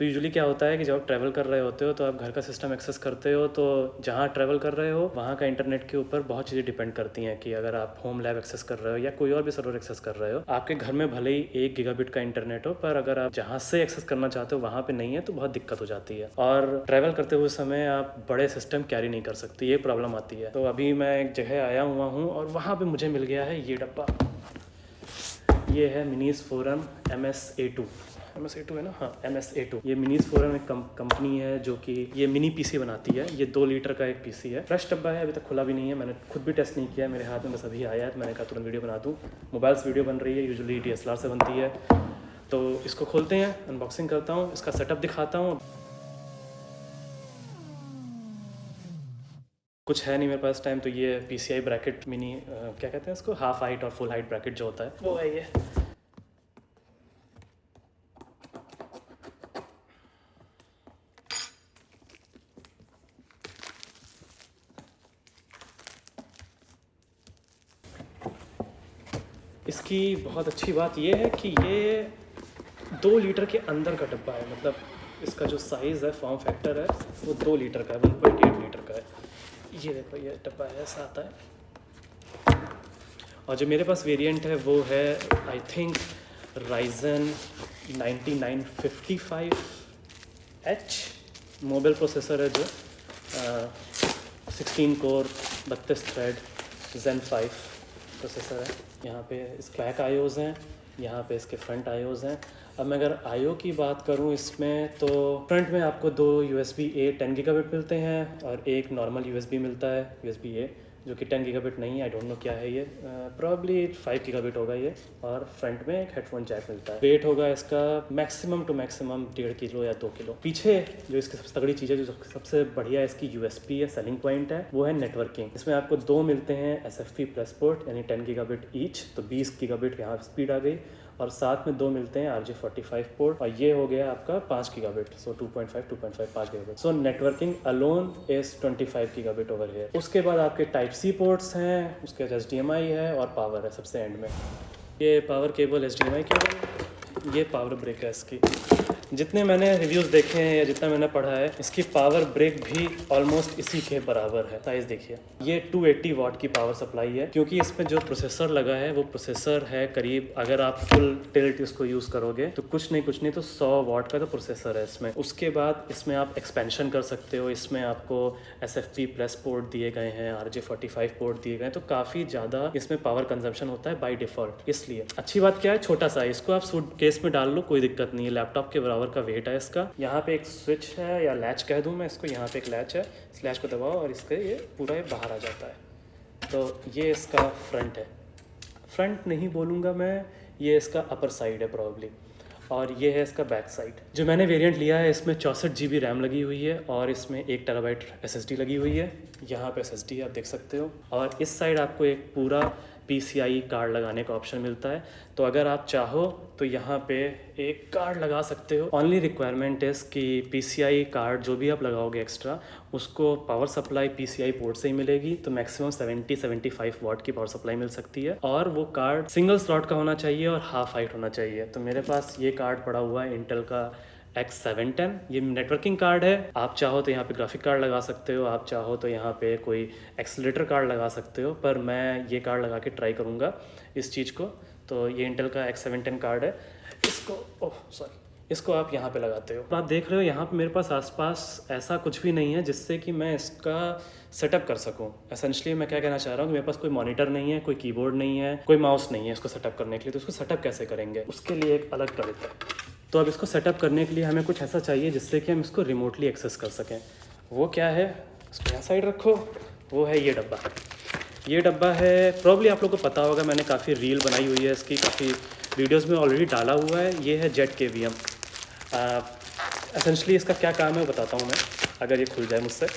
तो यूजुअली क्या होता है कि जब आप ट्रैवल कर रहे होते हो तो आप घर का सिस्टम एक्सेस करते हो, तो जहाँ ट्रैवल कर रहे हो वहाँ का इंटरनेट के ऊपर बहुत चीज़ें डिपेंड करती हैं कि अगर आप होम लैब एक्सेस कर रहे हो या कोई और भी सर्वर एक्सेस कर रहे हो, आपके घर में भले ही 1 गीगाबिट का इंटरनेट हो, पर अगर आप जहाँ से एक्सेस करना चाहते हो वहाँ पे नहीं है तो बहुत दिक्कत हो जाती है और ट्रैवल करते हुए समय आप बड़े सिस्टम कैरी नहीं कर सकते, ये प्रॉब्लम आती है। तो अभी मैं एक जगह आया हुआ हूँ और वहाँ पे मुझे मिल गया है ये डब्बा। ये है मिनीज फोरम MS-A2। MS-A2 है ना, हाँ MS-A2। ये मिनीज फोरम एक कंपनी है जो कि ये मिनी पीसी बनाती है। ये 2 लीटर का एक पीसी है। फ्रेश डब्बा है, अभी तक खुला भी नहीं है, मैंने खुद भी टेस्ट नहीं किया, मेरे हाथ में बस अभी आया है तो मैंने कहा तुरंत वीडियो बना दूँ। मोबाइल्स वीडियो बन रही है, यूजुअली DSLR से बनती है। तो इसको खोलते हैं, अनबॉक्सिंग करता हूँ, इसका सेटअप दिखाता हूँ। कुछ है नहीं मेरे पास टाइम, तो ये PCI ब्रैकेट मिनी क्या कहते हैं इसको, हाफ हाइट और फुल हाइट ब्रैकेट जो होता है वो है ये। इसकी बहुत अच्छी बात ये है कि ये 2 लीटर के अंदर का डब्बा है, मतलब इसका जो साइज़ है, फॉर्म फैक्टर है, वो 2 लीटर का है, 1.8 लीटर का है। ये देखो ये डब्बा है, ऐसा आता है। और जो मेरे पास वेरिएंट है वो है I think Ryzen 9955H mobile processor है जो 16 कोर 32 थ्रेड Zen 5 प्रोसेसर है। यहाँ पे इसके बैक आईओज़ हैं, यहाँ पे इसके फ्रंट आईओज़ हैं। अब मैं अगर आईओ की बात करूँ इसमें, तो फ्रंट में आपको 2 USB-A 10 गीगाबिट मिलते हैं और एक नॉर्मल USB मिलता है USB-A जो कि 10 गीगाबिट नहीं है, आई डोंट नो क्या है ये, प्रॉब्ली 5 गीगाबिट होगा ये। और फ्रंट में एक हेडफोन जैक मिलता है। वेट होगा इसका मैक्सिमम टू मैक्सिमम 1.5 किलो या 2 किलो। पीछे जो इसकी सबसे तगड़ी चीज़ है, जो सबसे बढ़िया इसकी USP है, सेलिंग पॉइंट है, वो है नेटवर्किंग। इसमें आपको 2 मिलते हैं SFP प्लस पोर्ट, यानी 10 गीगाबिट ईच, तो 20 गीगाबिट यहाँ स्पीड आ गई। और साथ में 2 मिलते हैं RJ45 पोर्ट, और ये हो गया आपका 5 gigabit, so 2.5 5 gigabit. So networking alone is 25 gigabit over here. उसके बाद आपके Type-C पोर्ट्स हैं, उसके बाद HDMI है और पावर है सबसे एंड में। ये पावर केबल, HDMI केबल, ये पावर ब्रेक है इसकी। जितने मैंने रिव्यूज़ देखे हैं या जितना मैंने पढ़ा है, इसकी पावर ब्रेक भी ऑलमोस्ट इसी के बराबर है। साइज़ देखिए, ये 280 वाट की पावर सप्लाई है, क्योंकि इसमें जो प्रोसेसर लगा है वो प्रोसेसर है करीब, अगर आप फुल टिल्ट इसको यूज़ करोगे तो कुछ नहीं तो 100 वाट का तो प्रोसेसर है इसमें। उसके बाद इसमें आप एक्सपेंशन कर सकते हो, इसमें आपको SFP प्लस पोर्ट दिए गए हैं, RJ45 पोर्ट दिए गए हैं, तो काफ़ी ज़्यादा इसमें पावर कंजम्पशन होता है बाई डिफ़ॉल्ट। इसलिए अच्छी बात क्या है, छोटा सा, इसको आप सूट केस में डाल लो, कोई दिक्कत नहीं है, लैपटॉप के बराबर का वेट है इसका। यहाँ पे एक स्विच है या लैच कह दूँ मैं इसको, यहाँ पे एक लैच है, इस लैच को दबाओ और इसके ये पूरा ये बाहर आ जाता है। तो ये इसका फ्रंट है, फ्रंट नहीं बोलूँगा मैं, ये इसका अपर साइड है प्रॉब्ली, और ये है इसका बैक साइड। जो मैंने वेरिएंट लिया है इसमें 64 GB रैम लगी हुई है और इसमें 1 टेराबाइट SSD लगी हुई है। यहाँ पे SSD आप देख सकते हो, और इस साइड आपको एक पूरा PCI कार्ड लगाने का ऑप्शन मिलता है। तो अगर आप चाहो तो यहाँ पे एक कार्ड लगा सकते हो। ओनली रिक्वायरमेंट इज़ कि PCI कार्ड जो भी आप लगाओगे एक्स्ट्रा, उसको पावर सप्लाई PCI पोर्ट से ही मिलेगी, तो मैक्सिमम 70-75 वाट की पावर सप्लाई मिल सकती है। और वो कार्ड सिंगल स्लॉट का होना चाहिए और हाफ हाइट होना चाहिए। तो मेरे पास ये कार्ड पड़ा हुआ है इंटेल का X710, ये नेटवर्किंग कार्ड है। आप चाहो तो यहाँ पे ग्राफिक कार्ड लगा सकते हो, आप चाहो तो यहाँ पे कोई एक्सीलेटर कार्ड लगा सकते हो, पर मैं ये कार्ड लगा के ट्राई करूँगा इस चीज़ को। तो ये इंटेल का X710 कार्ड है, इसको आप यहाँ पे लगाते हो। आप देख रहे हो यहाँ पे मेरे पास आसपास ऐसा कुछ भी नहीं है जिससे कि मैं इसका सेटअप कर सकूँ। एसेंशली मैं क्या कहना चाह रहा हूँ कि मेरे पास कोई मॉनिटर नहीं है, कोई कीबोर्ड नहीं है, कोई माउस नहीं है इसको सेटअप करने के लिए। तो इसको सेटअप कैसे करेंगे, उसके लिए एक अलग ट्रिक है। तो अब इसको सेटअप करने के लिए हमें कुछ ऐसा चाहिए जिससे कि हम इसको रिमोटली एक्सेस कर सकें। वो क्या है, इसको यहाँ साइड रखो, वो है ये डब्बा। ये डब्बा है, प्रॉब्ली आप लोगों को पता होगा, मैंने काफ़ी रील बनाई हुई है इसकी, काफ़ी वीडियोस में ऑलरेडी डाला हुआ है। ये है जेट KVM। एसेंशली इसका क्या काम है बताता हूँ मैं, अगर ये खुल जाए मुझसे।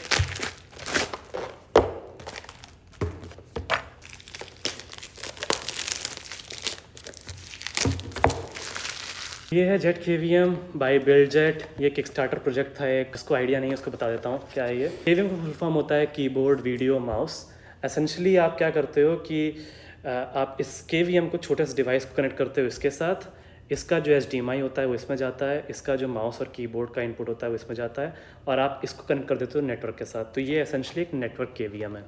ये है जेट KVM बाय बिल्डजेट। ये किकस्टार्टर प्रोजेक्ट था एक, इसको आइडिया नहीं है, उसको बता देता हूँ क्या है ये। KVM का फुल फॉर्म होता है कीबोर्ड वीडियो माउस। एसेंशली आप क्या करते हो कि आप इस KVM को छोटे से डिवाइस को कनेक्ट करते हो इसके साथ, इसका जो HDMI होता है वो इसमें जाता है, इसका जो माउस और कीबोर्ड का इनपुट होता है वो इसमें जाता है, और आप इसको कनेक्ट कर देते हो नेटवर्क के साथ। तो ये एसेंशली एक नेटवर्क KVM है।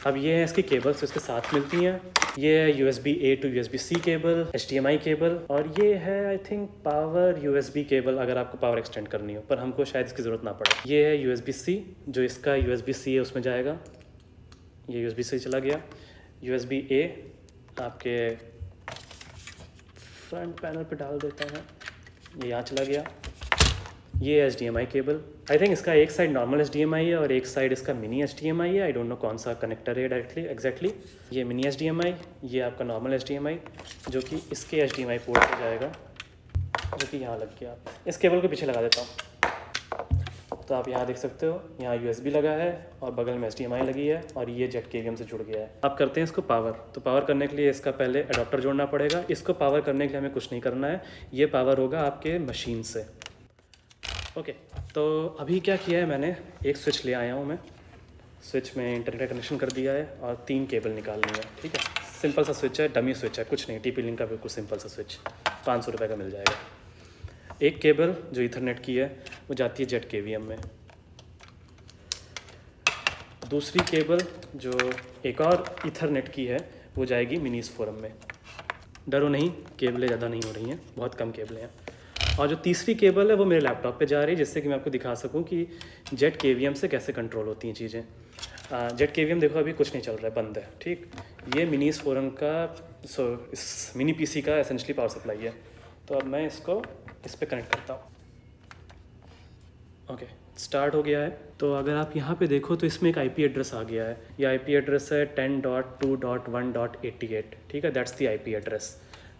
अब ये है इसकी केबल्स इसके साथ मिलती हैं। ये है USB-A to USB-C cable, HDMI cable, और ये है I think power USB cable अगर आपको पावर एक्सटेंड करनी हो, पर हमको शायद इसकी ज़रूरत ना पड़े। ये है USB-C, जो इसका USB-C है उसमें जाएगा। ये USB-C चला गया। USB-A आपके फ्रंट पैनल पे डाल देता है, ये यहाँ चला गया। ये HDMI केबल, आई थिंक इसका एक साइड नॉर्मल HDMI है और एक साइड इसका मिनी HDMI है। आई डोंट नो कौन सा कनेक्टर है डायरेक्टली एग्जैक्टली। ये मिनी HDMI, ये आपका नॉर्मल HDMI जो कि इसके HDMI पोर्ट पे जाएगा, जो कि यहाँ लग गया। इस केबल को पीछे लगा देता हूँ, तो आप यहाँ देख सकते हो, यहाँ USB लगा है और बगल में HDMI लगी है, और ये जेट KVM से जुड़ गया है। आप करते हैं इसको पावर। तो पावर करने के लिए इसका पहले एडाप्टर जोड़ना पड़ेगा। इसको पावर करने के लिए हमें कुछ नहीं करना है, ये पावर होगा आपके मशीन से। ओके, तो अभी क्या किया है मैंने, एक स्विच ले आया हूँ मैं। स्विच में इंटरनेट कनेक्शन कर दिया है और 3 केबल निकालनी है। ठीक है, सिंपल सा स्विच है, डमी स्विच है, कुछ नहीं, TP-Link का बिल्कुल सिंपल सा स्विच, 500 रुपये का मिल जाएगा। एक केबल जो ईथरनेट की है वो जाती है जेट KVM में। दूसरी केबल जो एक और ईथरनेट की है वो जाएगी मिनीज फोरम में। डरो नहीं, केबलें ज़्यादा नहीं हो रही हैं, बहुत कम केबलें हैं। और जो तीसरी केबल है वो मेरे लैपटॉप पे जा रही है, जिससे कि मैं आपको दिखा सकूं कि जेट KVM से कैसे कंट्रोल होती हैं चीज़ें। जेट KVM देखो अभी कुछ नहीं चल रहा है, बंद है। ठीक, ये मिनीज फोरम का इस मिनी PC का एसेंशली पावर सप्लाई है। तो अब मैं इसको इस पर कनेक्ट करता हूँ। ओके, स्टार्ट हो गया है। तो अगर आप यहाँ पे देखो तो इसमें एक IP एड्रेस आ गया है। ये IP एड्रेस है 10.2.1.88। ठीक है, दैट्स द IP एड्रेस।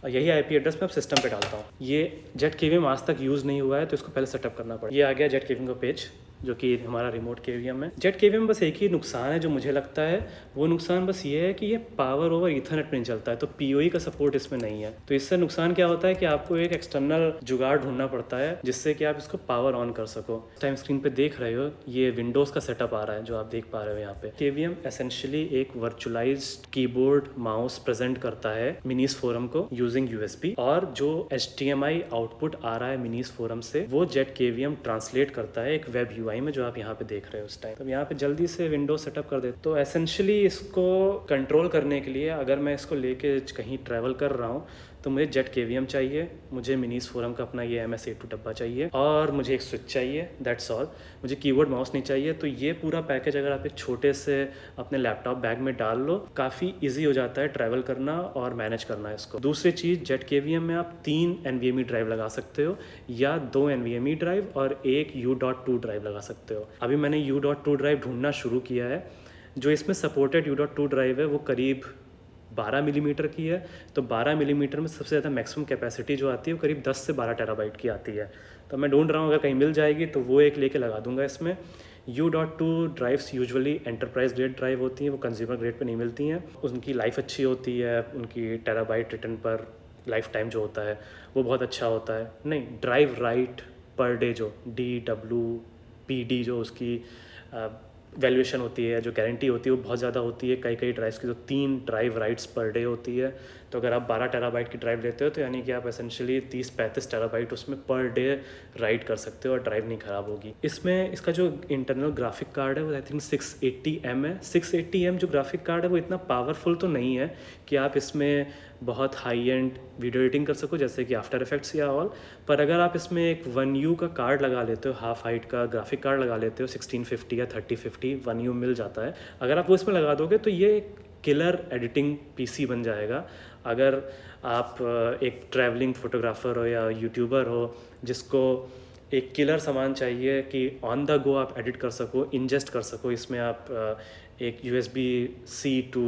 यही IP एड्रेस मैं अब सिस्टम पे डालता हूँ। ये जेट KVM आज तक यूज़ नहीं हुआ है, तो इसको पहले सेटअप करना पड़ेगा। ये आ गया जेट KVM का पेज, जो कि हमारा रिमोट KVM है। जेट KVM बस एक ही नुकसान है जो मुझे लगता है, वो नुकसान बस ये है कि ये पावर ओवर ईथरनेट पे नहीं चलता है, तो PoE का सपोर्ट इसमें नहीं है। तो इससे नुकसान क्या होता है कि आपको एक एक्सटर्नल जुगाड़ ढूंढना पड़ता है जिससे कि आप इसको पावर ऑन कर सको। टाइम स्क्रीन पे देख रहे हो, ये विंडोज़ का सेटअप आ रहा है जो आप देख पा रहे हो यहाँ पे। KVM एसेंशियली एक वर्चुअलाइज्ड कीबोर्ड माउस प्रेजेंट करता है मिनीज फोरम को यूजिंग USB, और जो HDMI आउटपुट आ रहा है मिनीज फोरम से वो जेट KVM ट्रांसलेट करता है एक वेब UI में, जो आप यहाँ पे देख रहे हो उस टाइम। तो यहाँ पे जल्दी से विंडो सेटअप कर दे। तो एसेंशियली इसको कंट्रोल करने के लिए अगर मैं इसको लेके कहीं ट्रैवल कर रहा हूँ तो मुझे जेट KVM चाहिए, मुझे मिनीज फोरम का अपना ये MS-A2 डब्बा चाहिए, और मुझे एक स्विच चाहिए, दैट्स ऑल। मुझे कीबोर्ड माउस नहीं चाहिए। तो ये पूरा पैकेज अगर आप एक छोटे से अपने लैपटॉप बैग में डाल लो, काफ़ी ईजी हो जाता है ट्रैवल करना और मैनेज करना इसको। दूसरी चीज़, जेट KVM में आप 3 NVMe ड्राइव लगा सकते हो, या 2 NVMe ड्राइव और एक U.2 ड्राइव लगा सकते हो। अभी मैंने U.2 ड्राइव ढूंढना शुरू किया है। जो इसमें सपोर्टेड U.2 ड्राइव है वो करीब 12 मिलीमीटर की है। तो 12 मिलीमीटर में सबसे ज़्यादा मैक्सिमम कैपेसिटी जो आती है वो करीब 10 से 12 टेराबाइट की आती है। तो मैं ढूंढ रहा हूँ, अगर कहीं मिल जाएगी तो वो एक लेके लगा दूंगा इसमें। U.2 drives usually enterprise grade drive होती हैं, वो कंज्यूमर ग्रेड पे नहीं मिलती हैं। उनकी लाइफ अच्छी होती है, उनकी टेराबाइट रिटर्न पर लाइफ टाइम जो होता है वो बहुत अच्छा होता है। नहीं, ड्राइव राइट पर डे जो DWPD जो उसकी वैल्यूएशन होती है, जो गारंटी होती है वो बहुत ज़्यादा होती है। कई ड्राइव्स की तो 3 ड्राइव राइट्स पर डे होती है। तो अगर आप 12 टेराबाइट की ड्राइव लेते हो तो यानी कि आप एसेंशियली 30-35 टेराबाइट उसमें पर डे राइट कर सकते हो और ड्राइव नहीं ख़राब होगी। इसमें इसका जो इंटरनल ग्राफिक कार्ड है वो आई थिंक 680M है। 680M जो ग्राफिक कार्ड है वो इतना पावरफुल तो नहीं है कि आप इसमें बहुत हाई एंड वीडियो एडिटिंग कर सको जैसे कि आफ्टर इफेक्ट्स या ऑल। पर अगर आप इसमें एक 1U का कार्ड लगा लेते हो, हाफ हाइट का ग्राफिक कार्ड लगा लेते हो, 1650 या 3050 1U मिल जाता है, अगर आप वो इसमें लगा दोगे तो ये एक किलर एडिटिंग PC बन जाएगा। अगर आप एक ट्रैवलिंग फोटोग्राफर हो या यूट्यूबर हो जिसको एक किलर सामान चाहिए कि ऑन द गो आप एडिट कर सको, इंजेस्ट कर सको, इसमें आप एक USB-C to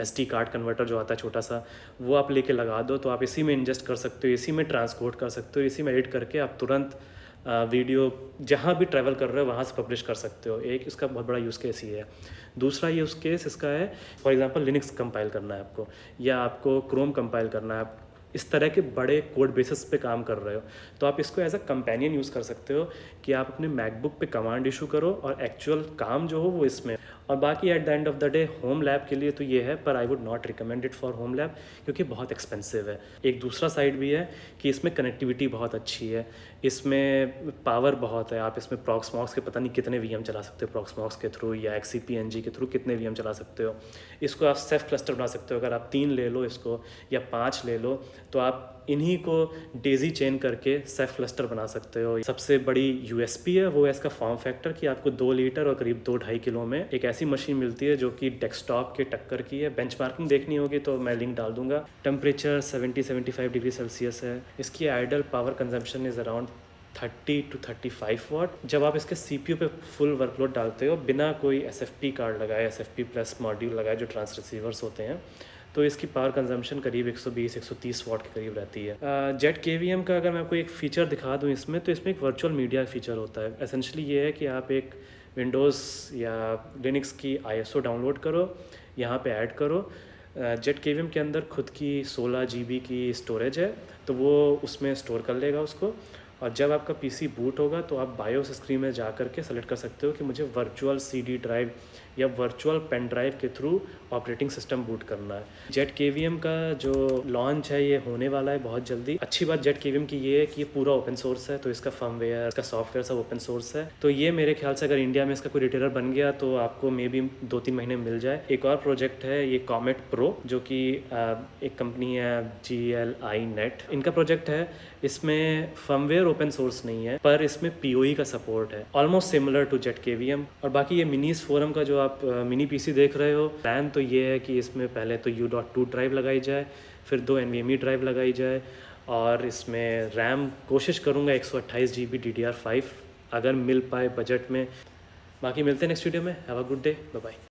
SD card converter जो आता है छोटा सा, वो आप लेके लगा दो तो आप इसी में इंजेस्ट कर सकते हो, इसी में ट्रांसपोर्ट कर सकते हो, इसी में एडिट करके आप तुरंत वीडियो जहाँ भी ट्रैवल कर रहे हो वहाँ से पब्लिश कर सकते हो। एक इसका बहुत बड़ा यूज़ केस ही है। दूसरा यूज़ केस इसका है, फॉर एग्जांपल लिनक्स कंपाइल करना है आपको, या आपको क्रोम कंपाइल करना है, इस तरह के बड़े कोड बेसिस पे काम कर रहे हो तो आप इसको एज अ कंपेनियन यूज़ कर सकते हो कि आप अपने मैकबुक पे कमांड इशू करो और एक्चुअल काम जो हो वो इसमें। और बाकी at the end of the day home lab के लिए तो ये है, पर I would not recommend it for home lab क्योंकि बहुत एक्सपेंसिव है। एक दूसरा साइड भी है कि इसमें कनेक्टिविटी बहुत अच्छी है, इसमें पावर बहुत है, आप इसमें प्रॉक्समॉक्स के पता नहीं कितने वीएम चला सकते हो प्रॉक्समॉक्स के थ्रू, या XCP-ng के थ्रू कितने वीएम चला सकते हो। इसको आप सेफ क्लस्टर बना सकते हो, अगर आप 3 ले लो इसको या 5 ले लो तो आप इन्हीं को डेजी चेन करके सेफ क्लस्टर बना सकते हो। सबसे बड़ी यूएसपी है वो है इसका फॉर्म फैक्टर कि आपको 2 लीटर और करीब 2-2.5 किलो में एक ऐसी मशीन मिलती है जो कि डेस्कटॉप के टक्कर की है। बेंचमार्किंग देखनी होगी तो मैं लिंक डाल दूंगा। टेम्परेचर 70-75 डिग्री सेल्सियस है। इसकी idle power consumption is around 30 to 35 watt. जब आप इसके CPU पे फुल वर्कलोड डालते हो बिना कोई SFP कार्ड लगाए, SFP प्लस मॉड्यूल लगाए जो ट्रांस रिसीवर्स होते हैं, तो इसकी पावर कंजम्पशन करीब 120-130 वाट के करीब रहती है। जेट KVM का अगर मैं आपको एक फ़ीचर दिखा दूँ इसमें, तो इसमें एक वर्चुअल मीडिया फीचर होता है। एसेंशली ये है कि आप एक विंडोज़ या लिनक्स की ISO डाउनलोड करो, यहाँ पे ऐड करो। जेट KVM के अंदर खुद की 16 GB की स्टोरेज है, तो वो उसमें स्टोर कर लेगा उसको। और जब आपका PC बूट होगा तो आप बायोस स्क्रीन में जा कर के सेलेक्ट कर सकते हो कि मुझे वर्चुअल CD ड्राइव या वर्चुअल पेन ड्राइव के थ्रू ऑपरेटिंग सिस्टम बूट करना है। जेट KVM का जो लॉन्च है ये होने वाला है बहुत जल्दी। अच्छी बात जेट KVM की ये है कि ये पूरा ओपन सोर्स है, तो इसका फर्मवेयर, इसका सॉफ्टवेयर सब ओपन सोर्स है। तो ये मेरे ख्याल से अगर इंडिया में इसका कोई रिटेलर बन गया तो आपको मे बी 2-3 महीने मिल जाए। एक और प्रोजेक्ट है ये कॉमेट प्रो, जो कि एक कंपनी है GLI नेट, इनका प्रोजेक्ट है। इसमें फर्मवेयर ओपन सोर्स नहीं है पर इसमें PoE का सपोर्ट है, almost similar to Jet KVM। और बाकी ये मिनीज फोरम का जो आप मिनी PC देख रहे हो, प्लान तो ये है कि इसमें पहले तो U.2 ड्राइव लगाई जाए, फिर 2 NVMe ड्राइव लगाई जाए, और इसमें रैम कोशिश करूँगा 128 GB DDR5 अगर मिल पाए बजट में। बाकी मिलते हैं नेक्स्ट वीडियो में। Have a good day, bye bye.